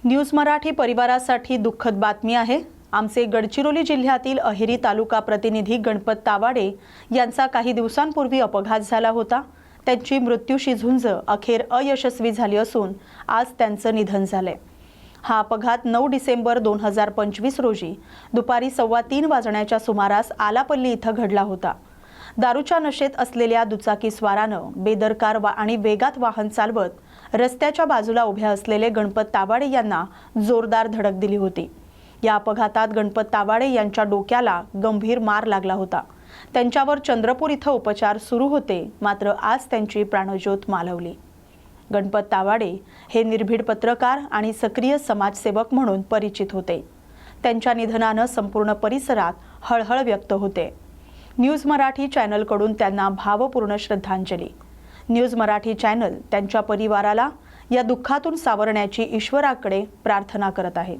News Marathi परिवारासाठी दुःखद बातमी आहे। आमचे गडचिरोली जिल्ह्यातील अहेरी तालुका प्रतिनिधी गणपत तावाडे यांचा काही दिवसांपूर्वी अपघात झाला होता। त्यांची मृत्यूशी झुंज अखेर अयशस्वी झाली असून आज त्यांचं निधन झाले। हा अपघात 9 डिसेंबर 2025 रोजी दुपारी 2:15 वाजण्याच्या सुमारास आलापल्ली इथं घडला होता। दारूच्या नशेत असलेल्या दुचाकीस्वारानं बेदरकार आणि वेगात वाहन चालवत रस्त्याच्या बाजूला उभ्या असलेले गणपत तावाडे यांना जोरदार धडक दिली होती। या अपघातात गणपत तावाडे यांच्या डोक्याला गंभीर मार लागला होता। त्यांच्यावर चंद्रपूर इथं उपचार सुरू होते, मात्र आज त्यांची प्राणज्योत मालवली। गणपत तावाडे हे निर्भीड पत्रकार आणि सक्रिय समाजसेवक म्हणून परिचित होते। त्यांच्या निधनानं संपूर्ण परिसरात हळहळ व्यक्त होते। न्यूज मराठी चॅनलकडून त्यांना भावपूर्ण श्रद्धांजली। न्यूज मराठी चॅनल त्यांच्या परिवाराला या दुःखातून सावरण्याची ईश्वराकडे प्रार्थना करत आहे।